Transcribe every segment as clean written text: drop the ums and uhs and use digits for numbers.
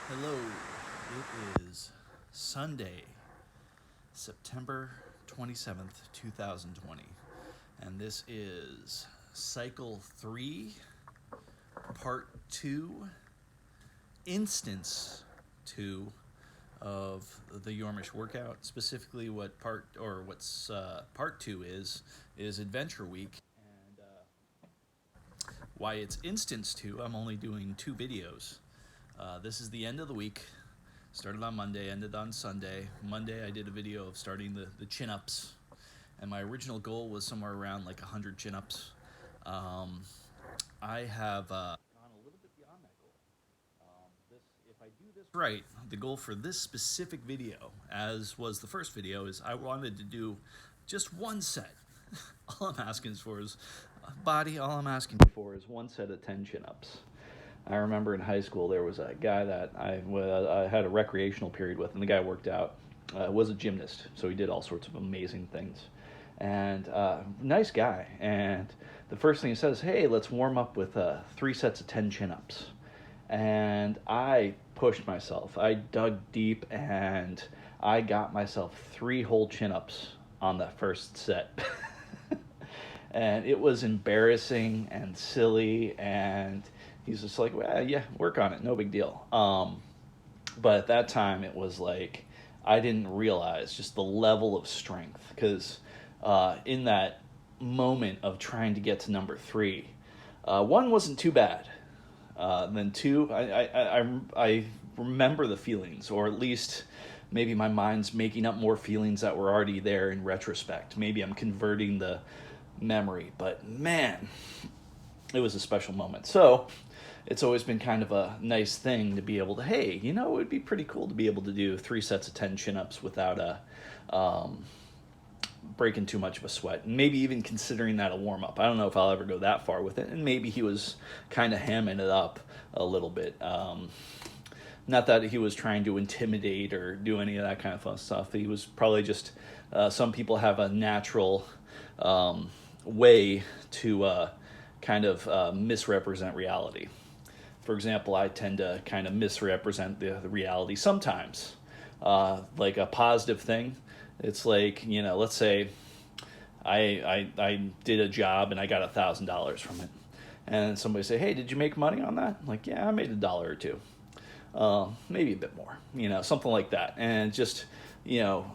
Hello, it is Sunday, September 27th, 2020, and this is Cycle 3, Part 2, Instance 2 of the Yormish workout. Specifically, what's Part 2 is Adventure Week, and why it's Instance 2, I'm only doing 2 videos. This is the end of the week. Started on Monday, ended on Sunday. Monday, I did a video of starting the chin ups, and my original goal was somewhere around like 100 chin ups. I have gone a little bit beyond that goal. If I do this right, the goal for this specific video, as was the first video, is I wanted to do just one set. All I'm asking for is all I'm asking for is one set of 10 chin ups. I remember in high school there was a guy that I had a recreational period with, and the guy worked out. Was a gymnast, so he did all sorts of amazing things. And nice guy. And the first thing he says, "Hey, let's warm up with 3 sets of 10 chin-ups." And I pushed myself. I dug deep, and I got myself 3 whole chin-ups on the first set. And it was embarrassing and silly, and he's just like, well, yeah, work on it, no big deal. But at that time it was like I didn't realize just the level of strength, because in that moment of trying to get to number 3, 1 wasn't too bad. Then 2, I remember the feelings, or at least maybe my mind's making up more feelings that were already there in retrospect. Maybe I'm converting the memory, but man, it was a special moment. So it's always been kind of a nice thing to be able to, hey, it would be pretty cool to be able to do 3 sets of 10 chin-ups without breaking too much of a sweat, and maybe even considering that a warm-up. I don't know if I'll ever go that far with it, and maybe he was kind of hamming it up a little bit. Not that he was trying to intimidate or do any of that kind of fun stuff. He was probably just, some people have a natural way to kind of misrepresent reality. For example, I tend to kind of misrepresent the reality sometimes. Like a positive thing, it's like, let's say I did a job and I got $1,000 from it. And somebody say, hey, did you make money on that? I'm like, yeah, I made $1 or 2. Maybe a bit more, something like that. And just, and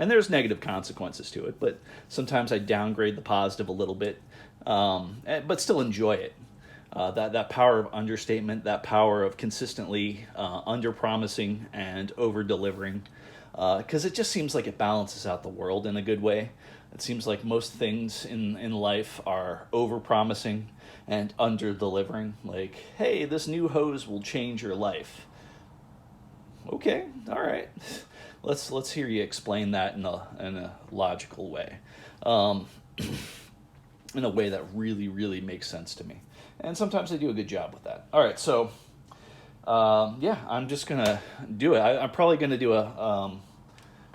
there's negative consequences to it, but sometimes I downgrade the positive a little bit, but still enjoy it. That power of understatement, that power of consistently under promising and over delivering, because it just seems like it balances out the world in a good way. It seems like most things in life are over promising and under delivering. Like, hey, this new hose will change your life. Okay, all right. Let's hear you explain that in a logical way, in a way that really makes sense to me. And sometimes they do a good job with that. All right, so yeah, I'm just gonna do it. I'm probably gonna do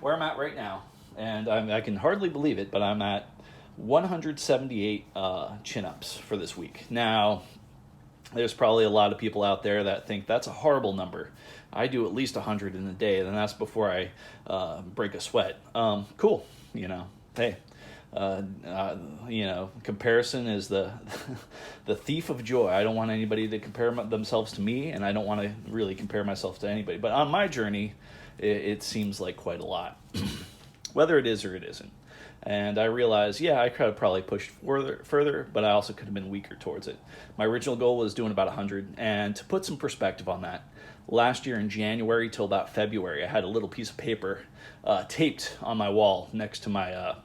where I'm at right now, and I can hardly believe it, but I'm at 178 chin-ups for this week. Now, there's probably a lot of people out there that think that's a horrible number. I do at least 100 in a day, and that's before I break a sweat. Cool, hey, comparison is the the thief of joy. I don't want anybody to compare themselves to me, and I don't want to really compare myself to anybody. But on my journey, it seems like quite a lot, whether it is or it isn't. And I realized, yeah, I could have probably pushed further, but I also could have been weaker towards it. My original goal was doing about 100, and to put some perspective on that, last year in January till about February, I had a little piece of paper taped on my wall next to my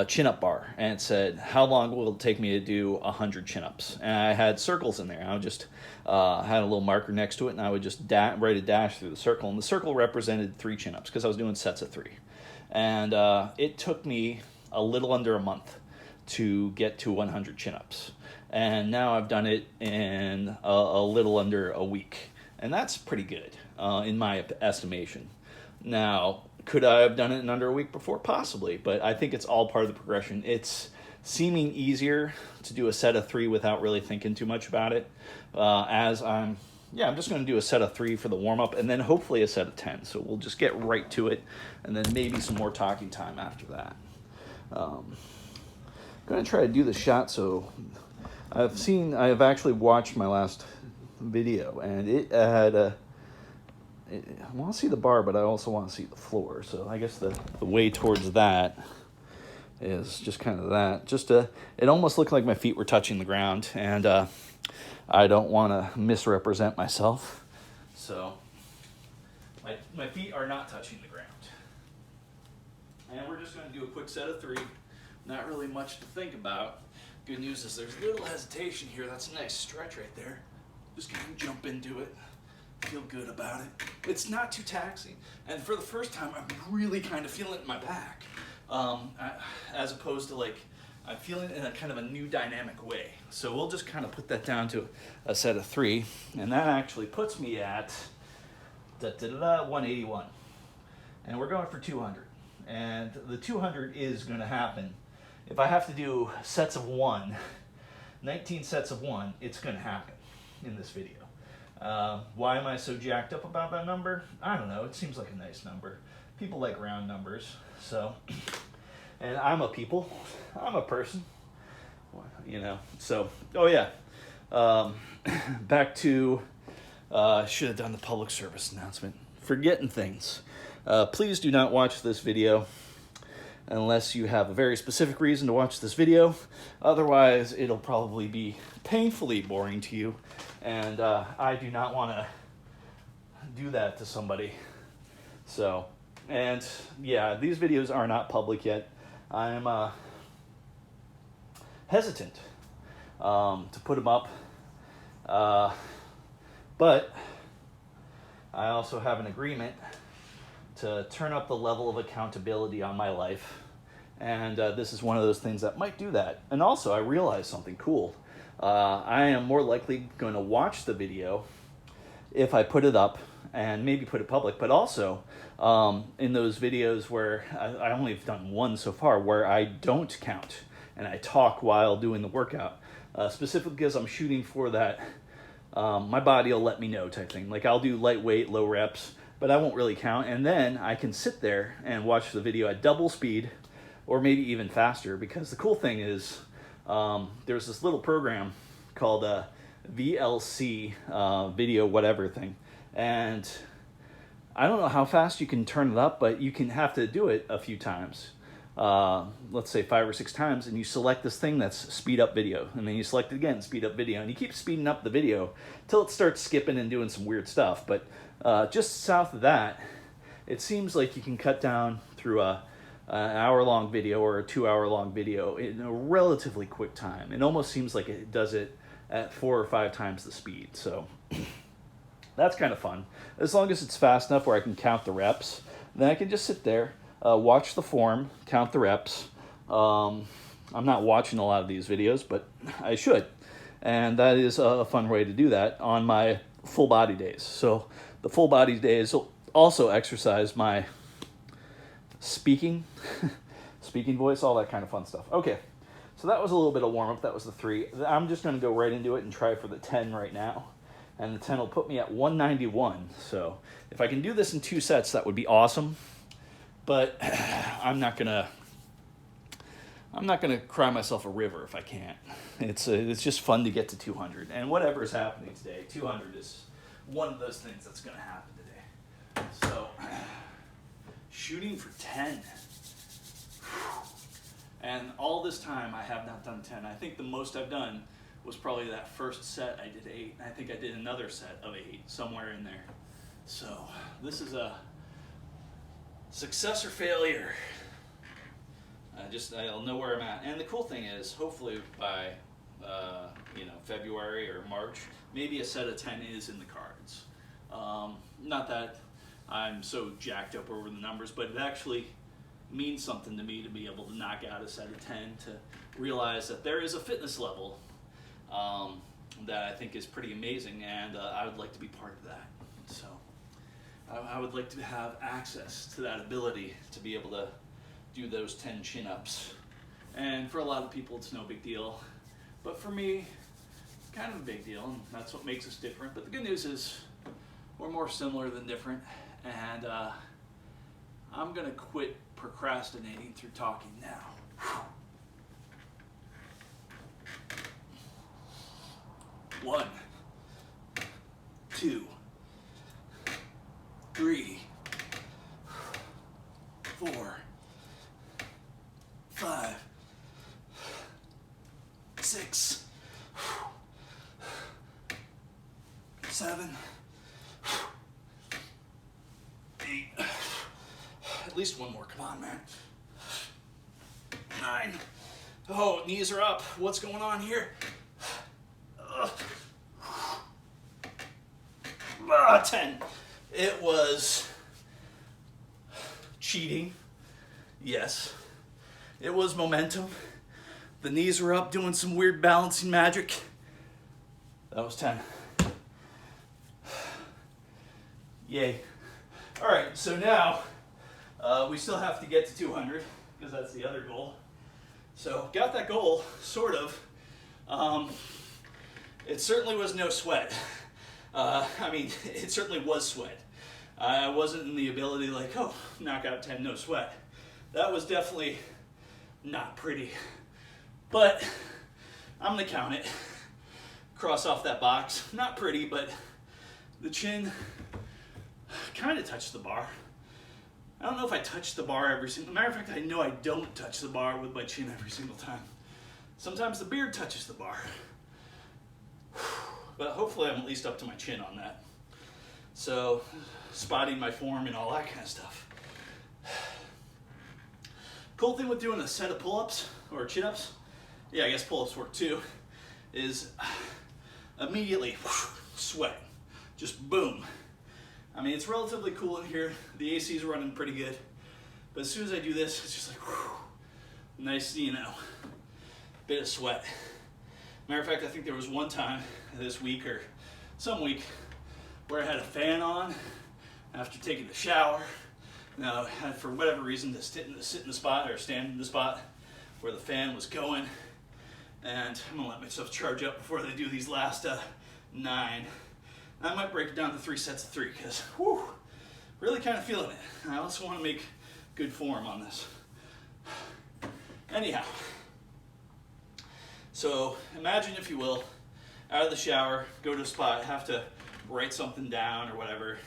chin-up bar, and it said, how long will it take me to do 100 chin-ups? And I had circles in there. I would just had a little marker next to it, and I would just write a dash through the circle, and the circle represented 3 chin-ups because I was doing sets of 3. And it took me a little under a month to get to 100 chin-ups. And now I've done it in a little under a week. And that's pretty good, in my estimation. Now, could I have done it in under a week before? Possibly, but I think it's all part of the progression. It's seeming easier to do a set of 3 without really thinking too much about it. I'm just going to do a set of 3 for the warm-up, and then hopefully a set of 10. So we'll just get right to it, and then maybe some more talking time after that. I'm going to try to do the shot. So I have actually watched my last video, and it had I want to see the bar, but I also want to see the floor. So I guess the way towards that is just kind of that. It almost looked like my feet were touching the ground, and I don't want to misrepresent myself. So my feet are not touching the ground. And we're just going to do a quick set of 3. Not really much to think about. Good news is there's little hesitation here. That's a nice stretch right there. Just kind of jump into it. Feel good about it. It's not too taxing. And for the first time, I'm really kind of feeling it in my back. As opposed to like, I'm feeling it in a kind of a new dynamic way. So we'll just kind of put that down to a set of 3. And that actually puts me at 181. And we're going for 200. And the 200 is going to happen. If I have to do sets of 1, 19 sets of 1, it's going to happen in this video. Why am I so jacked up about that number? I don't know. It seems like a nice number. People like round numbers. So, and I'm a person, you know. So, oh yeah. Back to, should have done the public service announcement. Forgetting things. Please do not watch this video unless you have a very specific reason to watch this video. Otherwise, it'll probably be painfully boring to you, and I do not want to do that to somebody. So, and yeah, these videos are not public yet. I'm hesitant to put them up, but I also have an agreement to turn up the level of accountability on my life. And this is one of those things that might do that. And also, I realized something cool. I am more likely going to watch the video if I put it up and maybe put it public. But also, in those videos where I only have done one so far, where I don't count and I talk while doing the workout, specifically because I'm shooting for that, my body will let me know type thing. Like I'll do lightweight, low reps, but I won't really count. And then I can sit there and watch the video at double speed or maybe even faster, because the cool thing is there's this little program called VLC, video whatever thing. And I don't know how fast you can turn it up, but you can have to do it a few times. Let's say 5 or 6 times, and you select this thing that's speed up video, and then you select it again, speed up video, and you keep speeding up the video till it starts skipping and doing some weird stuff. But just south of that, it seems like you can cut down through an hour-long video or a 2-hour-long video in a relatively quick time. It almost seems like it does it at 4 or 5 times the speed. So that's kind of fun. As long as it's fast enough where I can count the reps, then I can just sit there, watch the form, count the reps. I'm not watching a lot of these videos, but I should. And that is a fun way to do that on my full body days. So the full body days will also exercise my speaking voice, all that kind of fun stuff. Okay, so that was a little bit of warm-up. That was the 3. I'm just going to go right into it and try for the 10 right now. And the 10 will put me at 191. So if I can do this in 2 sets, that would be awesome. But I'm not gonna cry myself a river if I can't. It's just fun to get to 200. And whatever is happening today, 200 is one of those things that's going to happen today. So shooting for 10. And all this time I have not done 10. I think the most I've done was probably that first set. I did 8. I think I did another set of 8 somewhere in there. So this is a success or failure. I'll know where I'm at. And the cool thing is, hopefully by February or March, maybe a set of 10 is in the cards. Not that I'm so jacked up over the numbers, but it actually means something to me to be able to knock out a set of 10, to realize that there is a fitness level that I think is pretty amazing, and I would like to be part of that. So I would like to have access to that ability to be able to do those 10 chin-ups And for a lot of people, it's no big deal. But for me, kind of a big deal, and that's what makes us different. But the good news is we're more similar than different, and I'm gonna quit procrastinating through talking now. 1, 2, 3, 4, 5, 6, 7, 8. At least one more. Come on, man. 9. Oh, knees are up. What's going on here? 10. It was cheating. Yes. It was momentum. The knees were up doing some weird balancing magic. That was 10. Yay. All right, so now we still have to get to 200 because that's the other goal. So got that goal, sort of. It certainly was no sweat. I mean, it certainly was sweat. I wasn't in the ability like, oh, knock out 10, no sweat. That was definitely not pretty. But I'm gonna count it. Cross off that box. Not pretty, but the chin kind of touched the bar. I don't know if I touched the bar every single, matter of fact, I know I don't touch the bar with my chin every single time. Sometimes the beard touches the bar. But hopefully I'm at least up to my chin on that. So, spotting my form and all that kind of stuff. Cool thing with doing a set of pull-ups or chin-ups, yeah, I guess pull-ups work too, is immediately sweat. Just boom. I mean, it's relatively cool in here. The AC is running pretty good. But as soon as I do this, it's just like, whew, nice, you know, bit of sweat. Matter of fact, I think there was one time this week or some week where I had a fan on after taking the shower. Now, I had, for whatever reason, to sit in the spot or stand in the spot where the fan was going. And I'm gonna let myself charge up before they do these last 9. I might break it down to 3 sets of 3 because, whew, really kind of feeling it. I also want to make good form on this. Anyhow, so imagine, if you will, out of the shower, go to a spot, have to write something down or whatever,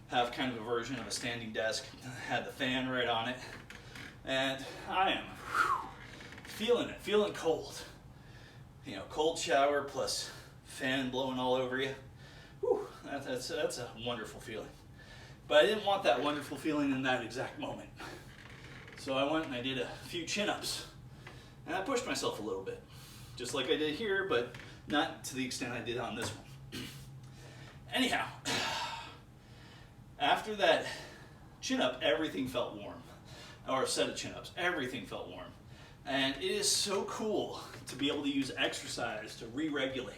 have kind of a version of a standing desk, had the fan right on it, and I am feeling it, feeling cold. You know, cold shower plus fan blowing all over you. Whew, that's a wonderful feeling. But I didn't want that wonderful feeling in that exact moment. So I went and I did a few chin-ups. And I pushed myself a little bit. Just like I did here, but not to the extent I did on this one. Anyhow, after that chin-up, everything felt warm. Or a set of chin-ups, everything felt warm. And it is so cool to be able to use exercise to re-regulate.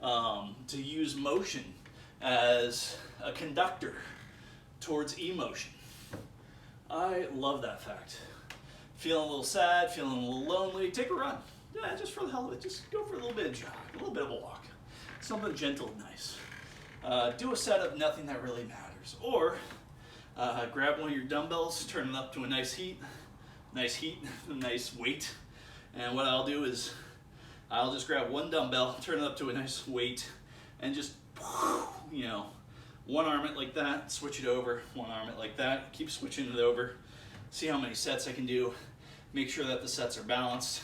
To use motion as a conductor towards emotion. I love that fact. Feeling a little sad, feeling a little lonely, take a run. Yeah, just for the hell of it, just go for a little bit of jog, a little bit of a walk. Something gentle and nice. Do a set of nothing that really matters. Or grab one of your dumbbells, turn it up to a nice heat, a nice weight. And what I'll do is I'll just grab one dumbbell, turn it up to a nice weight, and just, you know, one arm it like that, switch it over, one arm it like that, keep switching it over, see how many sets I can do, make sure that the sets are balanced.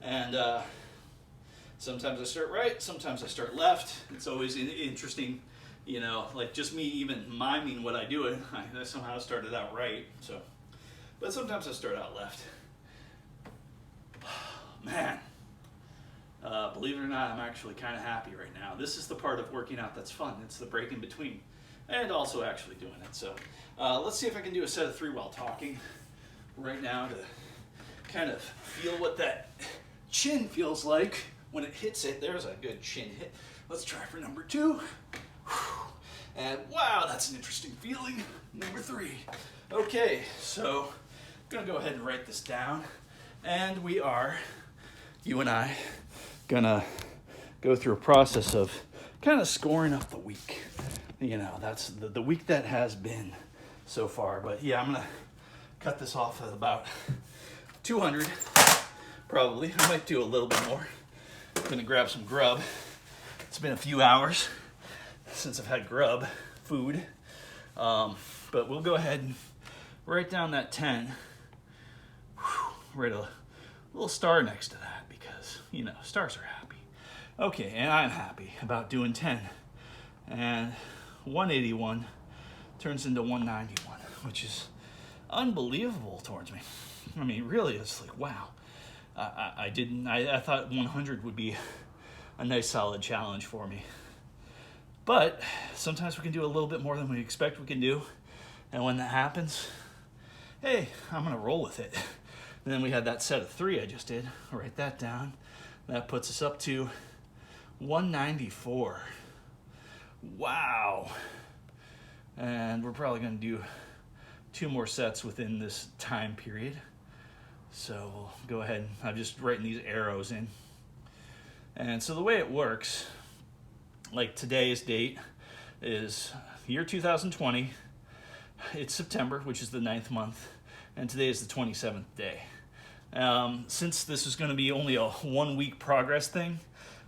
And sometimes I start right, sometimes I start left. It's always interesting, you know, like just me even miming what I do, I somehow started out right, so. But sometimes I start out left. Man. Believe it or not, I'm actually kind of happy right now. This is the part of working out that's fun. It's the break in between and also actually doing it. So let's see if I can do a set of 3 while talking right now to kind of feel what that chin feels like when it hits it. There's a good chin hit. Let's try for number 2. And wow, that's an interesting feeling. Number 3. Okay, so I'm gonna go ahead and write this down. And we are, you and I, gonna go through a process of kind of scoring up the week. You know, that's the week that has been so far. But yeah, I'm gonna cut this off at about 200, probably. I might do a little bit more. I'm gonna grab some grub. It's been a few hours since I've had grub food. But we'll go ahead and write down that 10. Write a little star next to that because, you know, stars are happy. Okay, and I'm happy about doing 10. And 181 turns into 191, which is unbelievable towards me. I mean, really, it's like, wow. I thought 100 would be a nice solid challenge for me. But sometimes we can do a little bit more than we expect we can do. And when that happens, hey, I'm gonna roll with it. And then we had that set of 3 I just did. I'll write that down. That puts us up to 194. Wow. And we're probably gonna do 2 more sets within this time period. So we'll go ahead. I'm just writing these arrows in. And so the way it works, like today's date is year 2020. It's September, which is the 9th month. And today is the 27th day. Since this is going to be only a 1 week progress thing,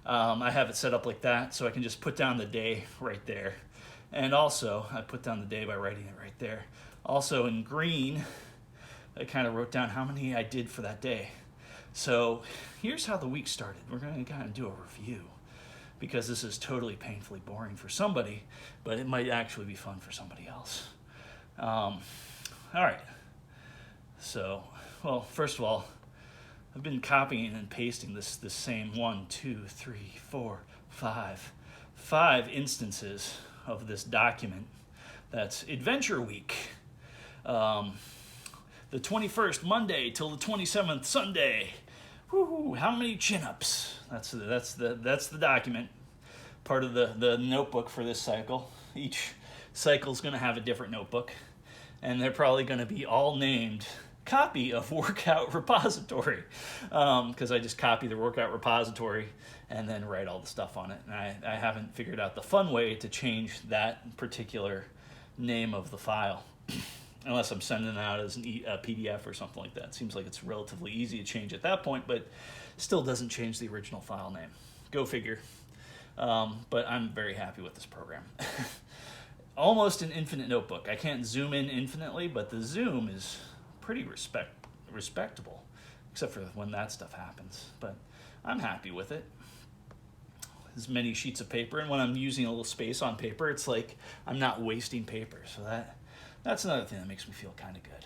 I have it set up like that so I can just put down the day right there. And also, I put down the day by writing it right there. Also in green, I kind of wrote down how many I did for that day. So here's how the week started. We're going to kind of do a review because this is totally painfully boring for somebody, but it might actually be fun for somebody else. All right. So, well, first of all, I've been copying and pasting this same 1, 2, 3, 4, 5 instances of this document. That's Adventure Week. The 21st Monday till the 27th Sunday. Woohoo! How many chin-ups? That's the document. Part of the notebook for this cycle. Each cycle's going to have a different notebook, and they're probably going to be all named copy of workout repository, because I just copy the workout repository and then write all the stuff on it. And I haven't figured out the fun way to change that particular name of the file. Unless I'm sending it out as a PDF or something like that. It seems like it's relatively easy to change at that point, but still doesn't change the original file name. Go figure. But I'm very happy with this program. Almost an infinite notebook. I can't zoom in infinitely, but the zoom is pretty respectable, except for when that stuff happens. But I'm happy with it. As many sheets of paper, and when I'm using a little space on paper, it's like I'm not wasting paper. So that's another thing that makes me feel kind of good.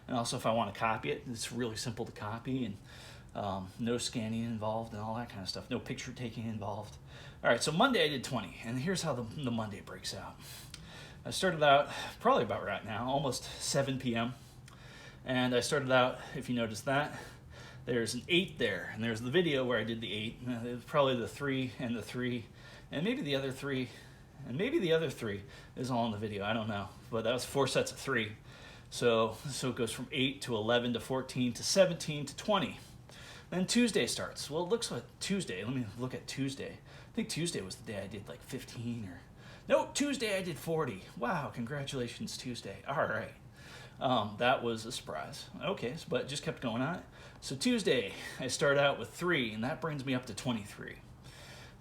And also, if I want to copy it, it's really simple to copy, and no scanning involved and all that kind of stuff. No picture taking involved. All right, so Monday I did 20, and here's how the Monday breaks out. I started out probably about right now, almost 7 p.m. And I started out, if you notice that, there's an 8 there, and there's the video where I did the 8. It was probably the 3 and the 3, and maybe the other 3. And maybe the other 3 is all in the video. I don't know. But that was 4 sets of 3. So it goes from 8 to 11 to 14 to 17 to 20. Then Tuesday starts. Well, it looks like Tuesday. Let me look at Tuesday. I think Tuesday was the day I did like 15 or... No, Tuesday I did 40. Wow, congratulations, Tuesday. All right. That was a surprise. Okay, but it just kept going on. So Tuesday, I start out with 3, and that brings me up to 23.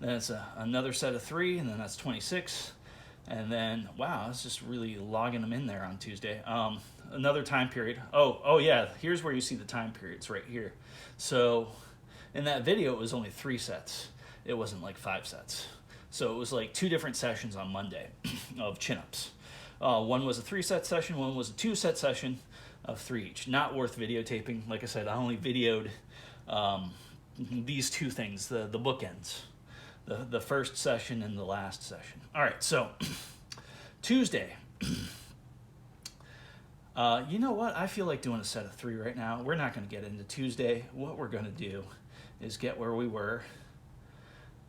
Then it's another set of 3, and then that's 26. And then, wow, it's just really logging them in there on Tuesday. Another time period. Oh yeah, here's where you see the time periods right here. So in that video, it was only 3 sets. It wasn't like 5 sets. So it was like 2 different sessions on Monday of chin-ups. One was a 3-set session, one was a 2-set session of 3 each. Not worth videotaping. Like I said, I only videoed these 2 things, the bookends. The first session and the last session. All right, so Tuesday. You know what? I feel like doing a set of 3 right now. We're not going to get into Tuesday. What we're going to do is get where we were.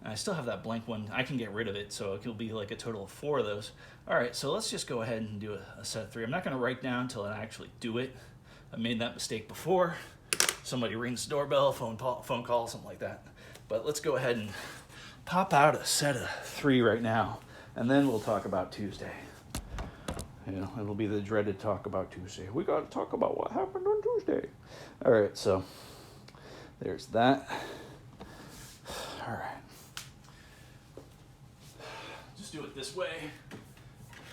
I still have that blank one. I can get rid of it, so it'll be like a total of 4 of those. All right, so let's just go ahead and do a set of 3. I'm not going to write down until I actually do it. I made that mistake before, somebody rings the doorbell, phone call, something like that. But let's go ahead and pop out a set of 3 right now, and then we'll talk about Tuesday. You know, it'll be the dreaded talk about Tuesday. We got to talk about what happened on Tuesday. All right, so there's that. All right. Just do it this way.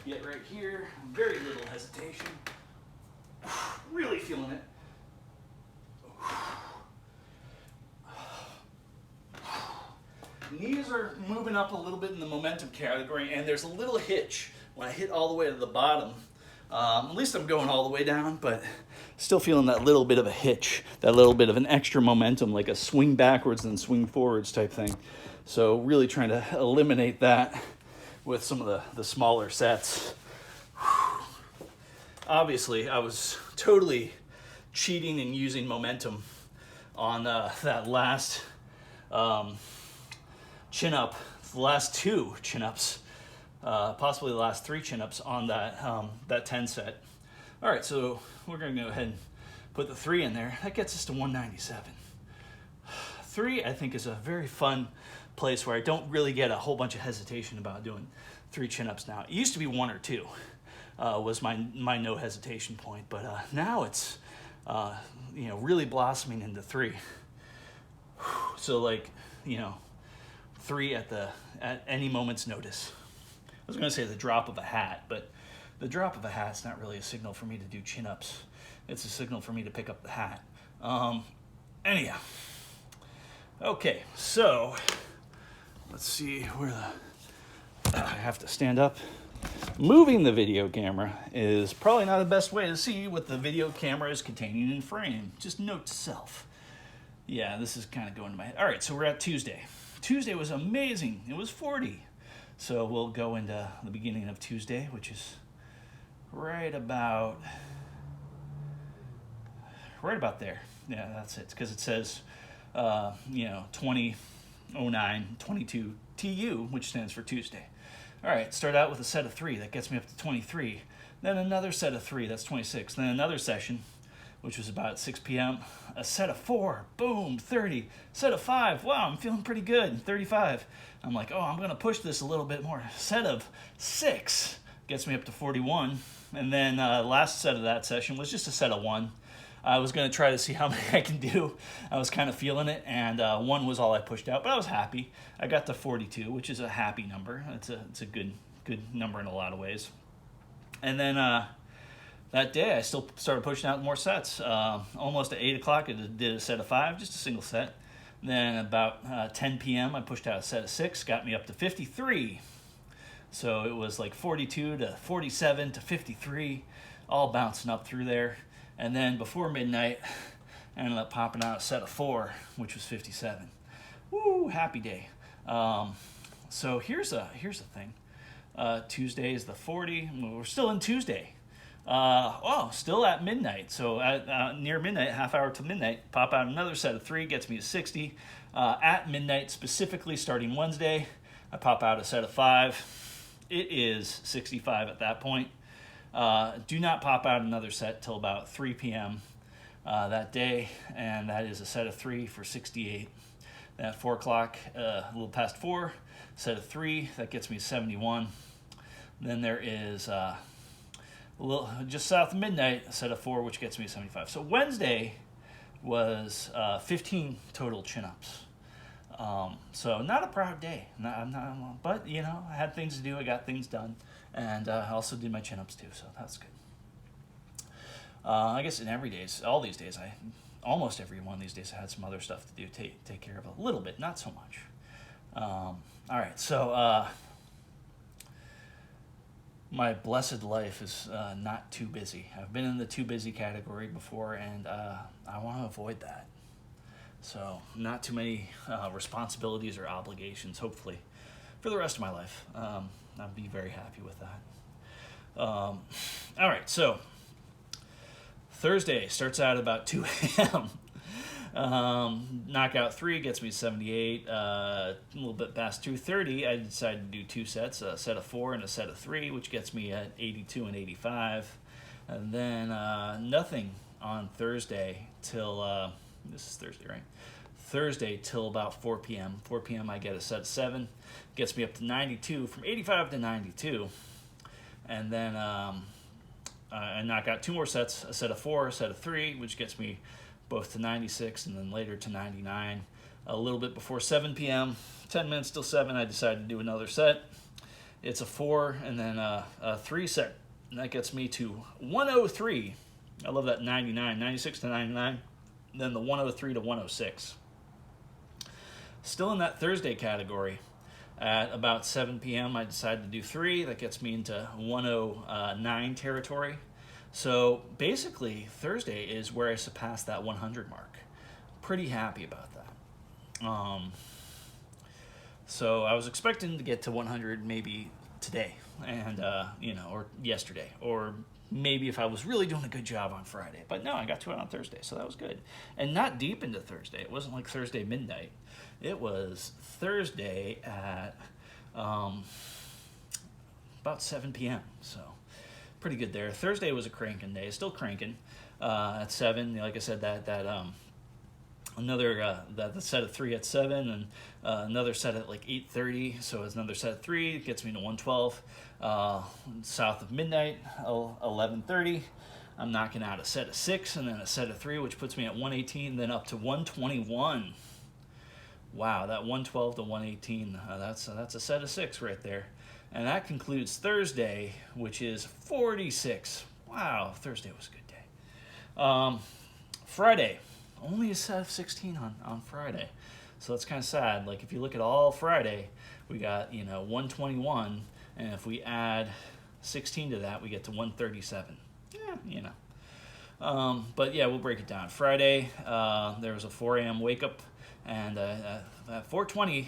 Get right here. Very little hesitation. Really feeling it. Knees are moving up a little bit in the momentum category, and there's a little hitch when I hit all the way to the bottom. At least I'm going all the way down, but still feeling that little bit of a hitch, that little bit of an extra momentum, like a swing backwards and swing forwards type thing. So really trying to eliminate that with some of the smaller sets. Obviously, I was totally cheating and using momentum on that last chin-up, the last 2 chin-ups, possibly the last 3 chin-ups on that 10 set. All right, so we're going to go ahead and put the 3 in there. That gets us to 197. 3, I think, is a very fun place where I don't really get a whole bunch of hesitation about doing 3 chin-ups now. It used to be 1 or 2 was my no hesitation point, but now it's really blossoming into 3. So like 3 at any moment's notice. I was going to say the drop of a hat, but the drop of a hat's not really a signal for me to do chin-ups. It's a signal for me to pick up the hat. Anyhow. Okay, so let's see where I have to stand up. Moving the video camera is probably not the best way to see what the video camera is containing in frame. Just note to self. Yeah, this is kind of going to my head. All right, so we're at Tuesday. Tuesday was amazing. It was 40. So we'll go into the beginning of Tuesday, which is right about there. Yeah, that's it. Because it says, 2009, 22 TU, which stands for Tuesday. All right, start out with a set of 3. That gets me up to 23. Then another set of 3. That's 26. Then another session, which was about 6 p.m. A set of 4. Boom, 30. Set of 5. Wow, I'm feeling pretty good. 35. I'm like, oh, I'm going to push this a little bit more. Set of 6 gets me up to 41. And then last set of that session was just a set of 1. I was going to try to see how many I can do. I was kind of feeling it, and 1 was all I pushed out, but I was happy. I got to 42, which is a happy number. It's a good number in a lot of ways. And then that day, I still started pushing out more sets. Almost at 8 o'clock, I did a set of 5, just a single set. Then about 10 p.m., I pushed out a set of 6, got me up to 53. So it was like 42 to 47 to 53, all bouncing up through there. And then before midnight, I ended up popping out a set of 4, which was 57. Woo, happy day. So here's the thing. Tuesday is the 40. We're still in Tuesday. Still at midnight. So at near midnight, half hour to midnight, pop out another set of 3, gets me to 60. At midnight, specifically starting Wednesday, I pop out a set of 5. It is 65 at that point. Do not pop out another set till about 3 p.m. That day, and that is a set of 3 for 68. At 4 o'clock, a little past 4, set of 3, that gets me 71. Then there is a little just south of midnight, a set of 4, which gets me 75. So Wednesday was 15 total chin-ups. So not a proud day, but I had things to do, I got things done, and I also did my chin-ups too, so that's good. I guess all these days, almost every one of these days I had some other stuff to do, take care of a little bit, not so much. All right, so my blessed life is not too busy. I've been in the too busy category before, and I want to avoid that. So not too many responsibilities or obligations, hopefully, for the rest of my life. I'd be very happy with that. All right, so Thursday starts out about 2 a.m. Knockout 3 gets me 78. A little bit past 2:30, I decided to do 2 sets, a set of 4 and a set of 3, which gets me at 82 and 85. And then nothing on Thursday till This is Thursday, right? Thursday till about 4 p.m. 4 p.m. I get a set of 7. Gets me up to 92, from 85 to 92. And then I knock out 2 more sets, a set of 4, a set of 3, which gets me both to 96 and then later to 99. A little bit before 7 p.m., 10 minutes till 7, I decide to do another set. It's a 4 and then a 3 set. And that gets me to 103. I love that 99, 96 to 99. Then the 103 to 106. Still in that Thursday category. At about 7 p.m., I decided to do 3. That gets me into 109 territory. So basically, Thursday is where I surpassed that 100 mark. Pretty happy about that. So I was expecting to get to 100 maybe today, and or yesterday, or maybe if I was really doing a good job on Friday. But no, I got to it on Thursday, so that was good. And not deep into Thursday. It wasn't like Thursday midnight. It was Thursday at about 7 p.m., so pretty good there. Thursday was a cranking day, still cranking at 7. Like I said, another the set of 3 at 7, and another set at like 8:30. So it's another set of 3. It gets me to 112. South of midnight, 11:30. I'm knocking out a set of 6 and then a set of 3, which puts me at 118. Then up to 121. Wow, that 112 to 118. That's a set of 6 right there. And that concludes Thursday, which is 46. Wow, Thursday was a good day. Friday, only a set of 16 on Friday. So that's kind of sad. Like if you look at all Friday, we got 121, and if we add 16 to that, we get to 137. But yeah, we'll break it down. Friday, there was a 4 a.m. wake up, and at 4:20.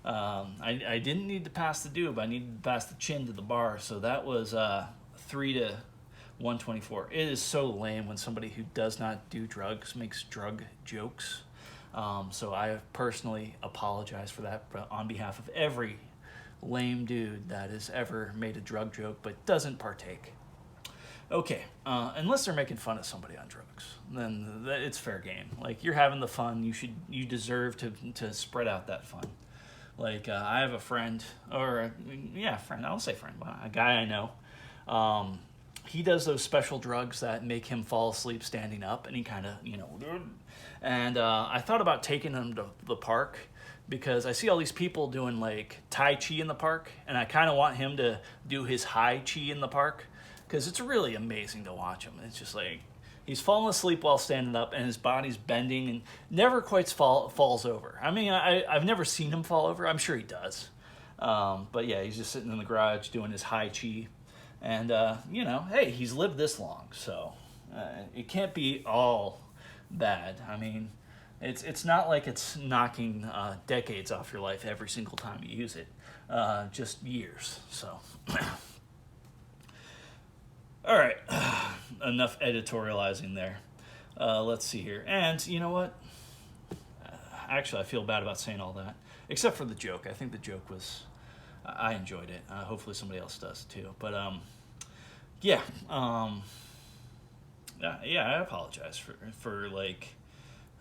I didn't need to pass the doob. I needed to pass the chin to the bar. So that was 3 to 124. It is so lame when somebody who does not do drugs makes drug jokes. So I personally apologize for that on behalf of every lame dude that has ever made a drug joke but doesn't partake. Okay, unless they're making fun of somebody on drugs, then it's fair game. Like, you're having the fun, you deserve to spread out that fun. Like, I have a friend, friend, I'll say friend, a guy I know. He does those special drugs that make him fall asleep standing up, and he kind of, and I thought about taking him to the park, because I see all these people doing, like, Tai Chi in the park, and I kind of want him to do his Hai Chi in the park, because it's really amazing to watch him. It's just like, he's falling asleep while standing up, and his body's bending and never quite falls over. I mean, I've never seen him fall over. I'm sure he does. But yeah, he's just sitting in the garage doing his Hai Chi. And, hey, he's lived this long, so it can't be all bad. I mean, it's not like it's knocking decades off your life every single time you use it. Just years, so... All right, enough editorializing there. Let's see here. And you know what? Actually, I feel bad about saying all that, except for the joke. I think the joke was, I enjoyed it. Hopefully somebody else does too. But yeah, I apologize for like,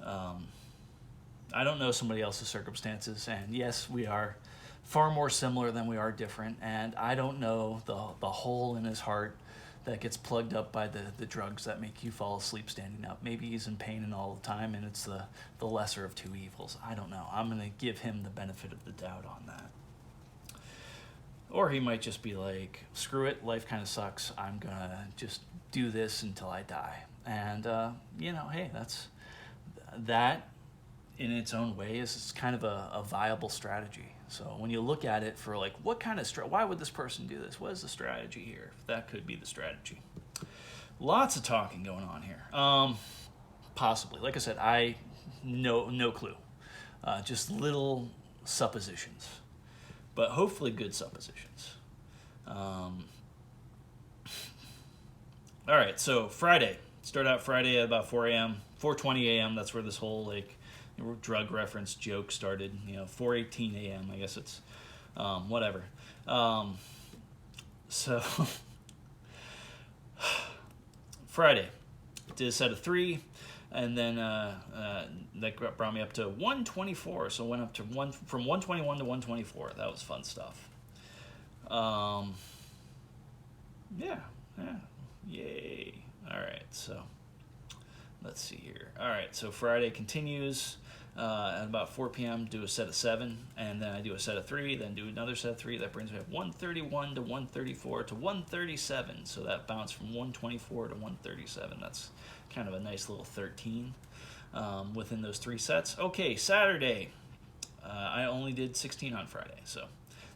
I don't know somebody else's circumstances, and yes, we are far more similar than we are different, and I don't know the hole in his heart that gets plugged up by the drugs that make you fall asleep standing up. Maybe he's in pain and all the time, and it's the lesser of two evils. I don't know. I'm going to give him the benefit of the doubt on that. Or he might just be like, screw it, life kind of sucks. I'm going to just do this until I die. And, hey, that in its own way is kind of a viable strategy. So when you look at it for like, what kind of why would this person do this? What is the strategy here? That could be the strategy. Lots of talking going on here. Possibly. Like I said, I no clue. Just little suppositions. But hopefully good suppositions. All right, so Friday. Start out Friday at about 4 a.m., 4:20 a.m. That's where this whole like drug reference joke started. 4:18 a.m. I guess it's whatever. So Friday, did a set of 3. And then that brought me up to 124. So went up to from 121 to 124. That was fun stuff. Yeah, yay. All right, so let's see here. All right, so Friday continues at about 4 p.m. Do a set of 7, and then I do a set of 3, then do another set of 3. That brings me up 131 to 134 to 137. So that bounced from 124 to 137. That's kind of a nice little 13 within those 3 sets. Okay, Saturday. I only did 16 on Friday, so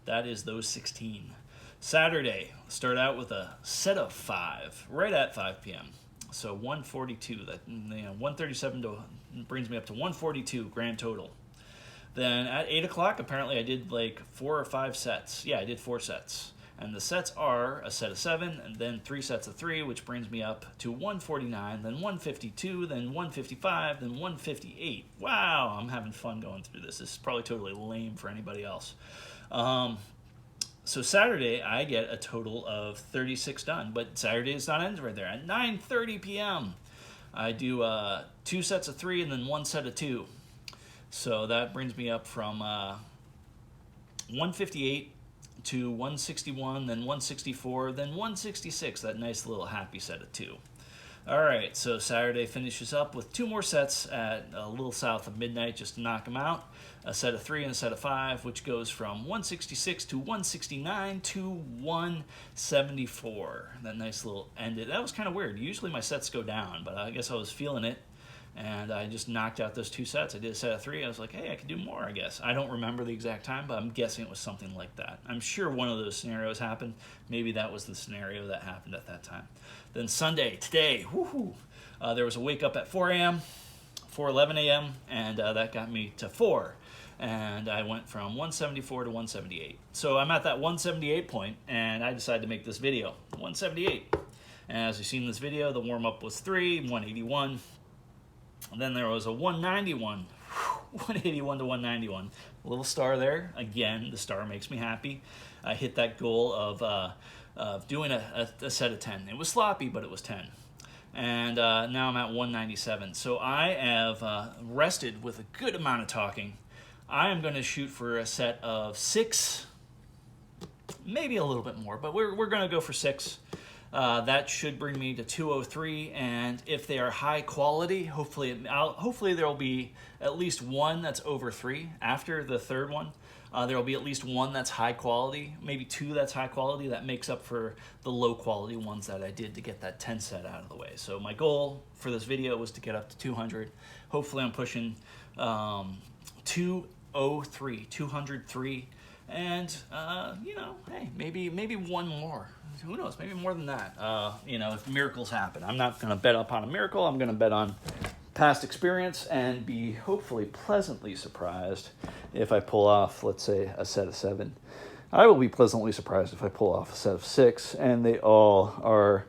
that is those 16. Saturday, start out with a set of 5 right at 5 p.m. So 142. That 137 brings me up to 142 grand total. Then at 8 o'clock, apparently I did like 4 or 5 sets. Yeah, I did 4 sets. And the sets are a set of 7, and then 3 sets of 3, which brings me up to 149, then 152, then 155, then 158. Wow, I'm having fun going through this. This is probably totally lame for anybody else. So Saturday, I get a total of 36 done, but Saturday is not ended right there. At 9:30 p.m., I do 2 sets of 3 and then 1 set of 2. So that brings me up from 158 to 161, then 164, then 166, that nice little happy set of 2. All right, so Saturday finishes up with 2 more sets at a little south of midnight just to knock them out. A set of 3 and a set of 5, which goes from 166 to 169 to 174. That nice little ended. That was kind of weird. Usually my sets go down, but I guess I was feeling it, and I just knocked out those 2 sets. I did a set of 3. I was like, hey, I could do more, I guess. I don't remember the exact time, but I'm guessing it was something like that. I'm sure one of those scenarios happened. Maybe that was the scenario that happened at that time. Then Sunday, today, there was a wake up at 4 a.m., 4:11 a.m., and that got me to 4. And I went from 174 to 178. So I'm at that 178 point, and I decided to make this video, 178. And as you've seen in this video, the warm-up was 3, 181. And then there was a 191, 181 to 191. A little star there. Again, the star makes me happy. I hit that goal of doing a set of 10. It was sloppy, but it was 10. And now I'm at 197. So I have rested with a good amount of talking. I am going to shoot for a set of 6, maybe a little bit more, but we're going to go for 6. That should bring me to 203, and if they are high quality, hopefully there will be at least one that's over 3 after the third one. There will be at least one that's high quality, maybe 2 that's high quality. That makes up for the low quality ones that I did to get that 10 set out of the way. So my goal for this video was to get up to 200. Hopefully I'm pushing 203, and hey, maybe one more. Who knows? Maybe more than that. If miracles happen, I'm not going to bet upon a miracle. I'm going to bet on past experience and be hopefully pleasantly surprised if I pull off, let's say, a set of 7. I will be pleasantly surprised if I pull off a set of 6, and they all are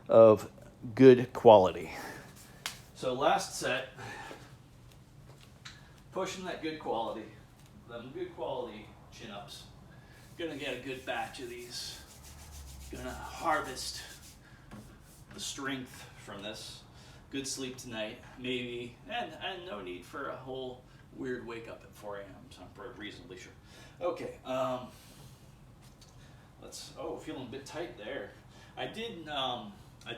of good quality. So last set, pushing that good quality, them good quality chin-ups. Gonna get a good batch of these. Gonna harvest the strength from this. Good sleep tonight, maybe, and no need for a whole weird wake up at 4 a.m. So I'm reasonably sure. Okay, feeling a bit tight there. I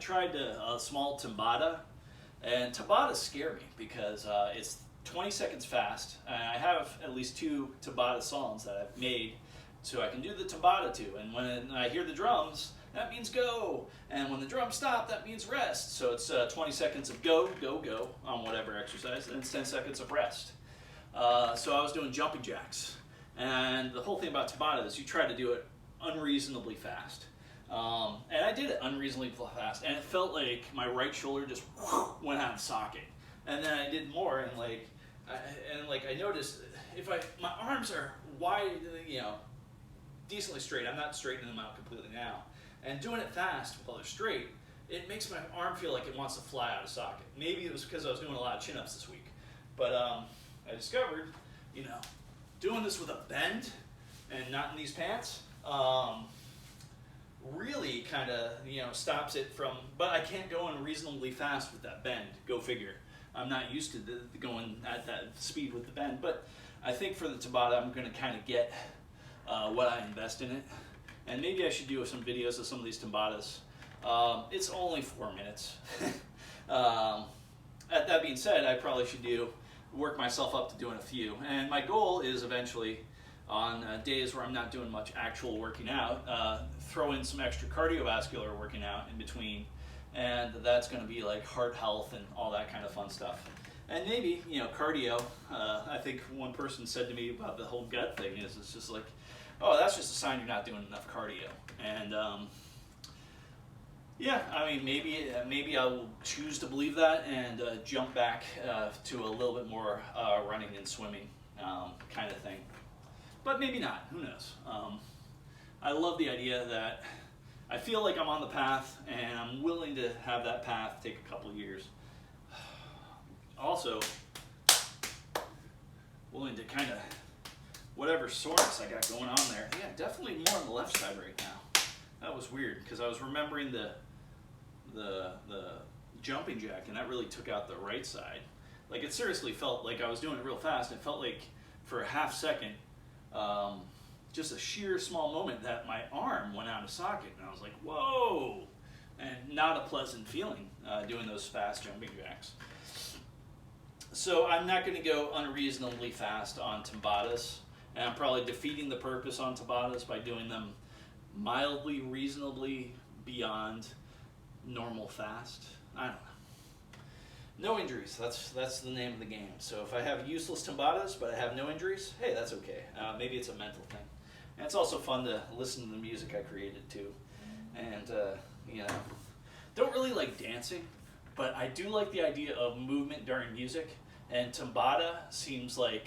tried a small Tabata, and Tabatas scare me because it's 20 seconds fast, and I have at least 2 Tabata songs that I've made, so I can do the Tabata to, and when I hear the drums, that means go, and when the drums stop, that means rest. So it's 20 seconds of go, go, go on whatever exercise, and it's 10 seconds of rest. So I was doing jumping jacks, and the whole thing about Tabata is you try to do it unreasonably fast. And I did it unreasonably fast, and it felt like my right shoulder just went out of socket. And then I did more, and I noticed if my arms are wide, decently straight. I'm not straightening them out completely now. And doing it fast while they're straight, it makes my arm feel like it wants to fly out of socket. Maybe it was because I was doing a lot of chin-ups this week. But I discovered, doing this with a bend and not in these pants, really kind of, stops it from, but I can't go unreasonably fast with that bend. Go figure. I'm not used to going at that speed with the bend, but I think for the Tabata, I'm going to kind of get what I invest in it. And maybe I should do some videos of some of these Tabatas. It's only 4 minutes. That being said, I probably should work myself up to doing a few. And my goal is eventually, on days where I'm not doing much actual working out, throw in some extra cardiovascular working out in between. And that's going to be like heart health and all that kind of fun stuff. And maybe, cardio. I think one person said to me about the whole gut thing is it's just like, oh, that's just a sign you're not doing enough cardio. And yeah, I mean, maybe I will choose to believe that and jump back to a little bit more running and swimming kind of thing. But maybe not. Who knows? I love the idea that I feel like I'm on the path, and I'm willing to have that path take a couple years. Also, willing to kind of, whatever soreness I got going on there. Yeah, definitely more on the left side right now. That was weird, because I was remembering the jumping jack, and that really took out the right side. Like, it seriously felt like I was doing it real fast. It felt like for a half second, just a sheer small moment, that my arm went out of socket, and I was like, whoa! And not a pleasant feeling doing those fast jumping jacks. So I'm not going to go unreasonably fast on Tabatas, and I'm probably defeating the purpose on Tabatas by doing them mildly, reasonably beyond normal fast. I don't know. No injuries, that's the name of the game. So if I have useless Tabatas, but I have no injuries, hey, that's okay. Maybe it's a mental thing. And it's also fun to listen to the music I created too. And, don't really like dancing, but I do like the idea of movement during music. And Tabata seems like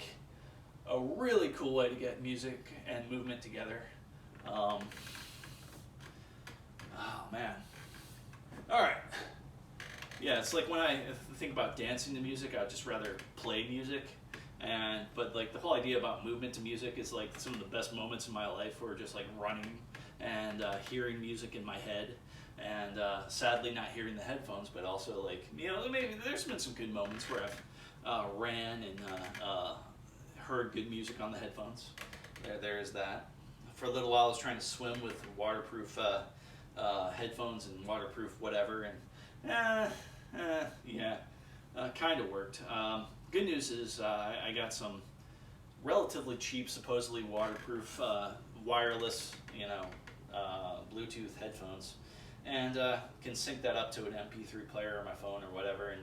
a really cool way to get music and movement together. Oh, man. All right. Yeah, it's like when I think about dancing to music, I'd just rather play music. But like the whole idea about movement to music is like some of the best moments in my life were just like running and hearing music in my head, and sadly not hearing the headphones, but also like, maybe there's been some good moments where I've ran and heard good music on the headphones. There is that. For a little while I was trying to swim with waterproof headphones and waterproof whatever, and kind of worked. Good news is I got some relatively cheap, supposedly waterproof wireless, Bluetooth headphones, and can sync that up to an MP3 player on my phone or whatever, and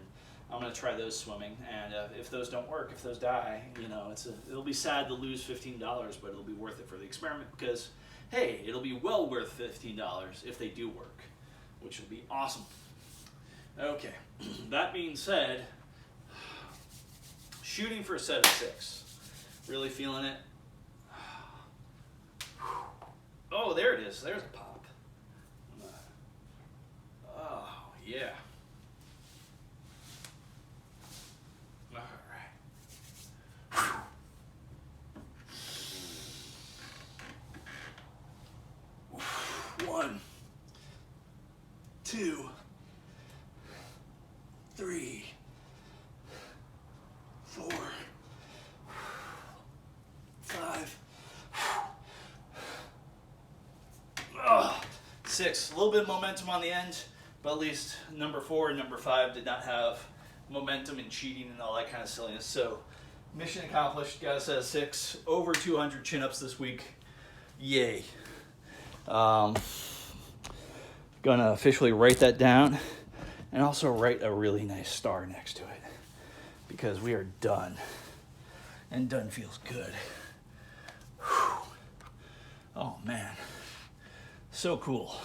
I'm going to try those swimming. And if those don't work, if those die, it'll be sad to lose $15, but it'll be worth it for the experiment, because hey, it'll be well worth $15 if they do work, which would be awesome. Okay, that being said, shooting for a set of 6. Really feeling it. Oh, there it is. There's a pop. Oh, yeah. All right. 1, 2, 3, 4, 5, 6. A little bit of momentum on the end, but at least number 4 and number 5 did not have momentum and cheating and all that kind of silliness. So mission accomplished. Got us at 6. Over 200 chin-ups this week. Yay. Gonna officially write that down, and also write a really nice star next to it, because we are done, and done feels good. Whew. Oh man, so cool.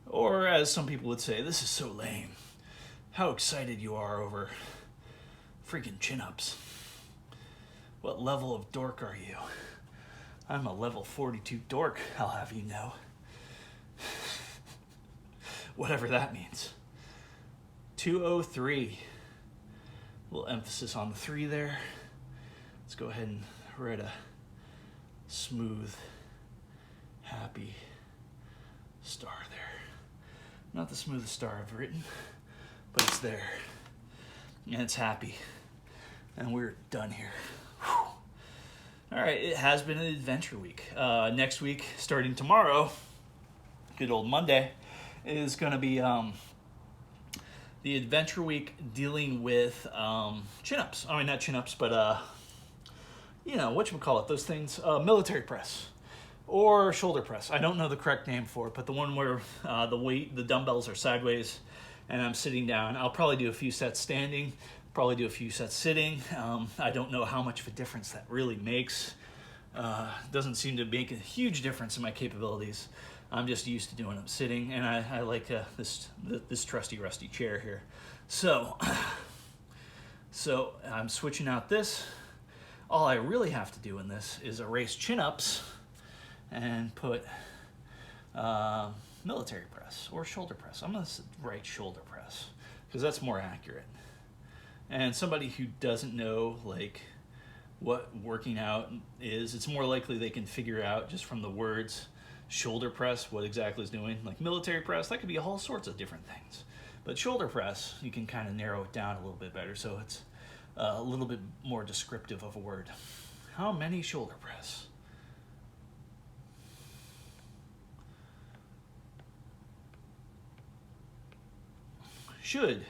Or as some people would say, this is so lame. How excited you are over freaking chin-ups. What level of dork are you? I'm a level 42 dork, I'll have you know. Whatever that means. 203. A little emphasis on the 3 there. Let's go ahead and write a smooth, happy star there. Not the smoothest star I've written, but it's there. and it's happy. And we're done here. Whew. All right, it has been an adventure week. Next week, starting tomorrow, good old Monday, is going to be the adventure week dealing with chin-ups. I mean, not chin-ups, but you know, whatchamacallit, those things, military press or shoulder press. I don't know the correct name for it, but the one where the dumbbells are sideways and I'm sitting down. I'll probably do a few sets standing, probably do a few sets sitting. I don't know how much of a difference that really makes. Doesn't seem to make a huge difference in my capabilities. I'm just used to doing them sitting, and I like this trusty rusty chair here. So I'm switching out this. All I really have to do in this is erase chin-ups and put military press or shoulder press. I'm going to write shoulder press because that's more accurate. And somebody who doesn't know like what working out is, it's more likely they can figure out just from the words shoulder press what exactly is doing. Like military press, that could be all sorts of different things. But shoulder press, you can kind of narrow it down a little bit better, so it's a little bit more descriptive of a word. How many shoulder press? Should.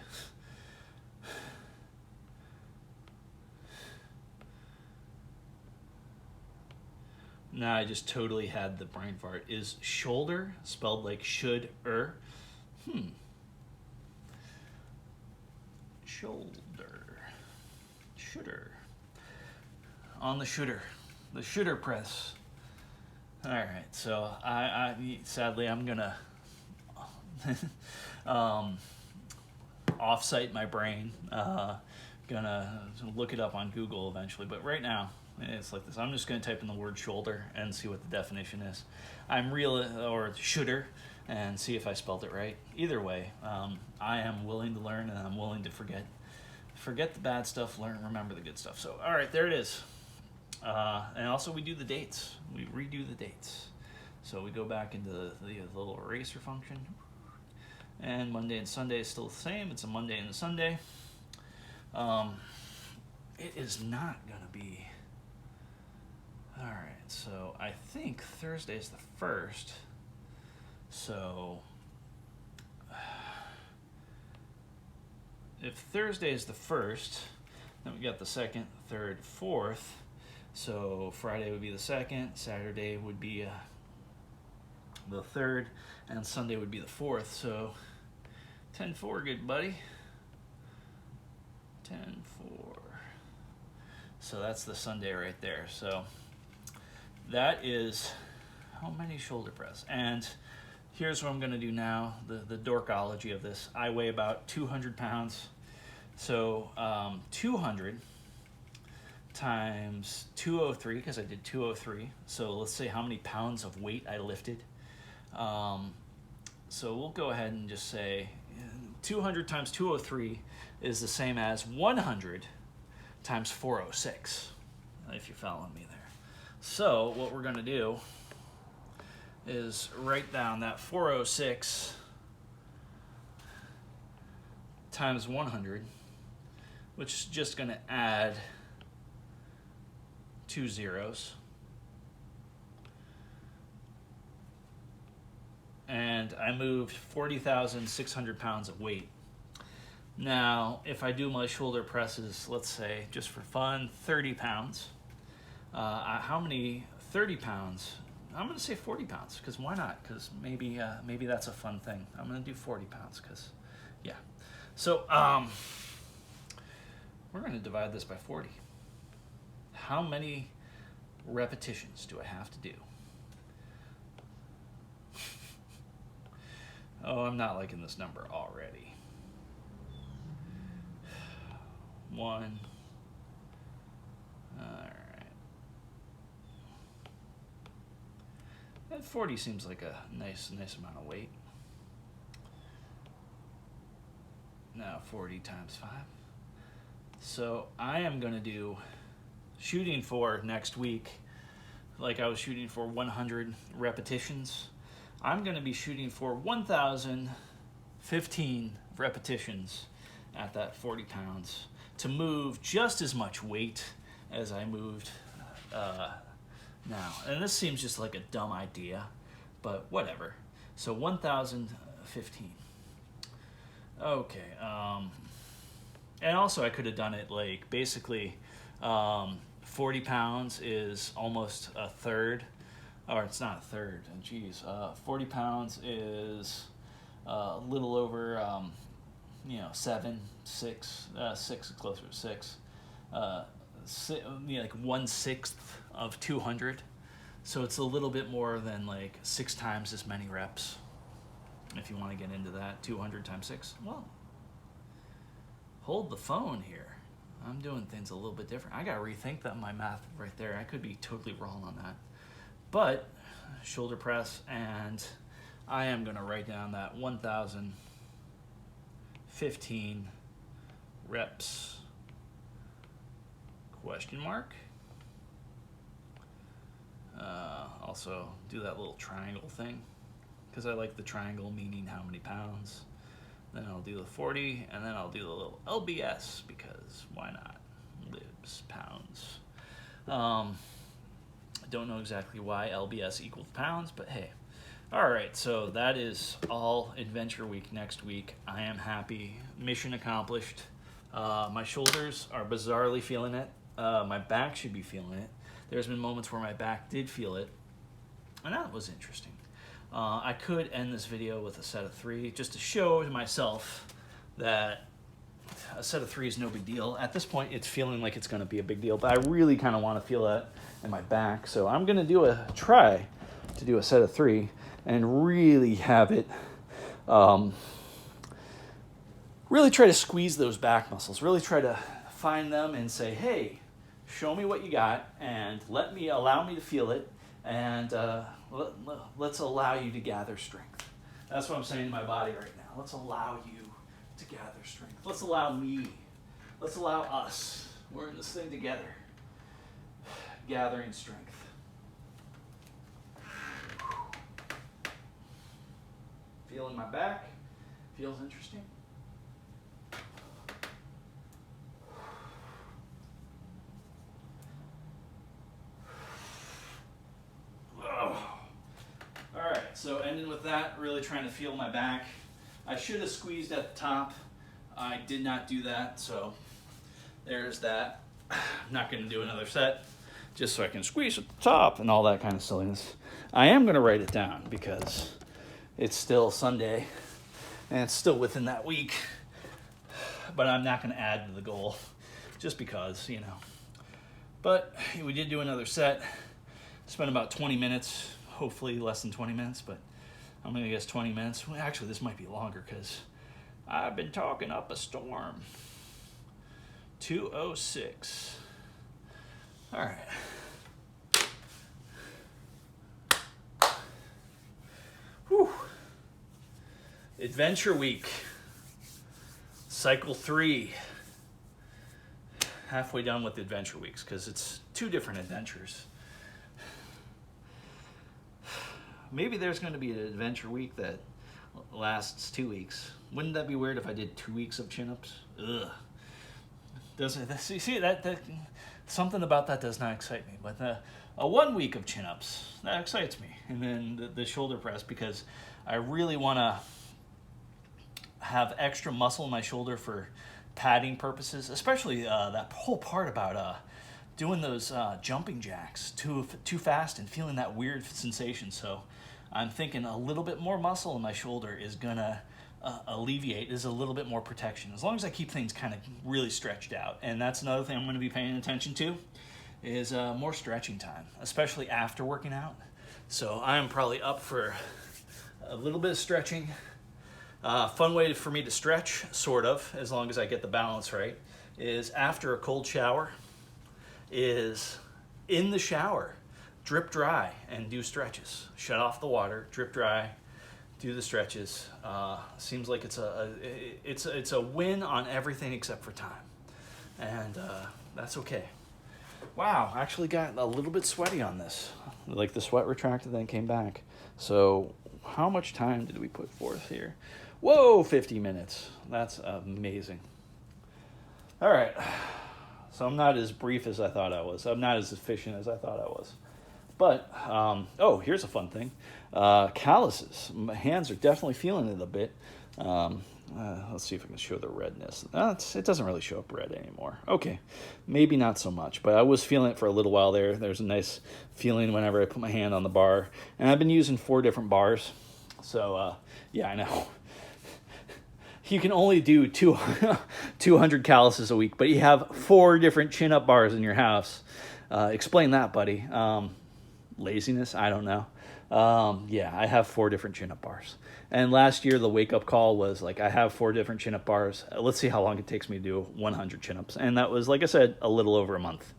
Nah, I just totally had the brain fart. Is shoulder spelled like should-er? Shoulder. Shooter. On the shooter. The shooter press. All right, so I sadly I'm gonna offsite my brain. Gonna look it up on Google eventually, but right now it's like this. I'm just gonna type in the word shoulder and see what the definition is. Or shooter, and see if I spelled it right. Either way, I am willing to learn, and I'm willing to forget the bad stuff, remember the good stuff. So, all right, there it is. And also we do the dates. We redo the dates. So we go back into the little eraser function. And Monday and Sunday is still the same. It's a Monday and a Sunday. It is not going to be... All right, so I think Thursday is the 1st. So... if Thursday is the 1st, then we got the 2nd, 3rd, 4th. So Friday would be the 2nd, Saturday would be the 3rd, and Sunday would be the 4th. So 10-4, good buddy. 10-4. So that's the Sunday right there. So that is how many shoulder press. And here's what I'm going to do now, the dorkology of this. I weigh about 200 pounds. So 200 times 203, because I did 203. So let's say how many pounds of weight I lifted. So we'll go ahead and just say 200 times 203 is the same as 100 times 406, if you're following me there. So what we're going to do is write down that 406 times 100, which is just going to add 2 zeros. And I moved 40,600 pounds of weight. Now, if I do my shoulder presses, let's say, just for fun, 30 pounds. How many 30 pounds? I'm going to say 40 pounds, because why not? Because maybe that's a fun thing. I'm going to do 40 pounds, because, yeah. So, we're going to divide this by 40. How many repetitions do I have to do? Oh, I'm not liking this number already. 1. All right. That 40 seems like a nice amount of weight. Now 40 times 5. So I am going to do shooting for next week, like I was shooting for 100 repetitions. I'm going to be shooting for 1,015 repetitions at that 40 pounds to move just as much weight as I moved now. And this seems just like a dumb idea, but whatever. So 1,015. Okay. And also I could have done it like basically 40 pounds is almost a third, or it's not a third, geez. 40 pounds is a little over, 6 is closer to 6. Like 1/6 of 200. So it's a little bit more than like 6 times as many reps. If you want to get into that, 200 times 6. Well, hold the phone here. I'm doing things a little bit different. I got to rethink that my math right there. I could be totally wrong on that. But shoulder press, and I am going to write down that 1,015 reps, question mark. Also do that little triangle thing, because I like the triangle meaning how many pounds. Then I'll do the 40, and then I'll do the little LBS, because why not? Libs, pounds. I don't know exactly why LBS equals pounds, but hey. All right, so that is all Adventure Week next week. I am happy. Mission accomplished. My shoulders are bizarrely feeling it. My back should be feeling it. There's been moments where my back did feel it, and that was interesting. I could end this video with a set of 3 just to show to myself that a set of 3 is no big deal. At this point, it's feeling like it's going to be a big deal, but I really kind of want to feel that in my back. So I'm going to try to do a set of 3 and really have it, really try to squeeze those back muscles, really try to find them and say, hey, show me what you got and allow me to feel it, and let's allow you to gather strength. That's what I'm saying to my body right now. Let's allow you to gather strength. Let's allow me. Let's allow us. We're in this thing together. Gathering strength. Feeling my back. Feels interesting. So ending with that, really trying to feel my back. I should have squeezed at the top. I did not do that, so there's that. I'm not going to do another set just so I can squeeze at the top and all that kind of silliness. I am going to write it down because it's still Sunday and it's still within that week, but I'm not going to add to the goal just because, But we did do another set. Spent about 20 minutes. Hopefully less than 20 minutes, but I'm going to guess 20 minutes. Well, actually, this might be longer because I've been talking up a storm. 2:06. All right. Whew. Adventure Week. Cycle 3. Halfway done with Adventure Weeks because it's 2 different adventures. Maybe there's going to be an adventure week that lasts 2 weeks. Wouldn't that be weird if I did 2 weeks of chin-ups? Ugh. See that something about that does not excite me. But a 1 week of chin-ups, that excites me. And then the shoulder press, because I really want to have extra muscle in my shoulder for padding purposes, especially that whole part about doing those jumping jacks too fast and feeling that weird sensation. So I'm thinking a little bit more muscle in my shoulder is gonna alleviate, is a little bit more protection, as long as I keep things kind of really stretched out. And that's another thing I'm going to be paying attention to, is more stretching time, especially after working out. So I'm probably up for a little bit of stretching. Fun way for me to stretch, sort of, as long as I get the balance right, is after a cold shower, is in the shower, drip dry and do stretches. Shut off the water, drip dry, do the stretches. Seems like it's a win on everything except for time, and that's okay. Wow, actually got a little bit sweaty on this. Like the sweat retracted, then came back. So how much time did we put forth here? Whoa, 50 minutes. That's amazing. All right. So I'm not as brief as I thought I was. I'm not as efficient as I thought I was. But, here's a fun thing. Calluses. My hands are definitely feeling it a bit. Let's see if I can show the redness. It doesn't really show up red anymore. Okay, maybe not so much, but I was feeling it for a little while there. There's a nice feeling whenever I put my hand on the bar. And I've been using 4 different bars. So, yeah, I know. You can only do 200 calluses a week, but you have 4 different chin-up bars in your house. Explain that, buddy. Laziness? I don't know. Yeah, I have 4 different chin-up bars. And last year, the wake-up call was like, I have 4 different chin-up bars. Let's see how long it takes me to do 100 chin-ups. And that was, like I said, a little over a month.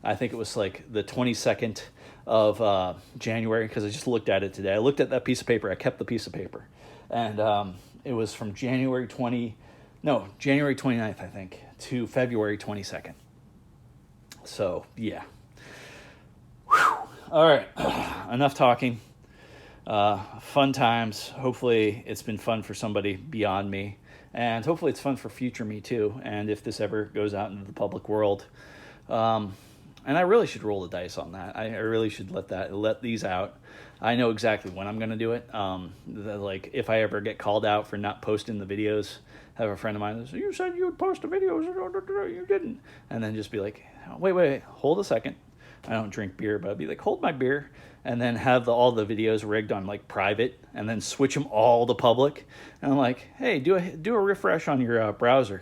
I think it was like the 22nd of January, because I just looked at it today. I looked at that piece of paper. I kept the piece of paper. And it was from January 29th, I think, to February 22nd. So, yeah. Whew. All right, enough talking. Fun times. Hopefully it's been fun for somebody beyond me. And hopefully it's fun for future me too. And if this ever goes out into the public world. And I really should roll the dice on that. I really should let these out. I know exactly when I'm going to do it. Like if I ever get called out for not posting the videos, have a friend of mine say, you said you would post the videos, you didn't. And then just be like, wait, hold a second. I don't drink beer, but I'd be like, hold my beer, and then have all the videos rigged on like private, and then switch them all to public. And I'm like, hey, do a refresh on your browser,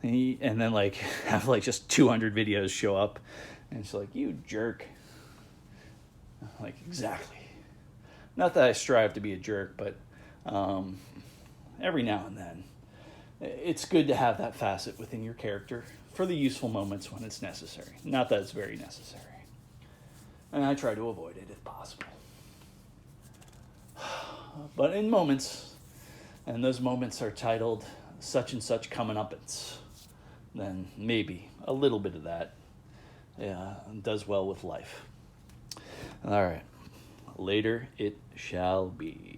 and then like have like just 200 videos show up, and it's like, you jerk. Like, exactly. Not that I strive to be a jerk, but every now and then, it's good to have that facet within your character for the useful moments when it's necessary. Not that it's very necessary. And I try to avoid it if possible. But in moments, and those moments are titled such and such comeuppance, then maybe a little bit of that does well with life. All right. Later it shall be.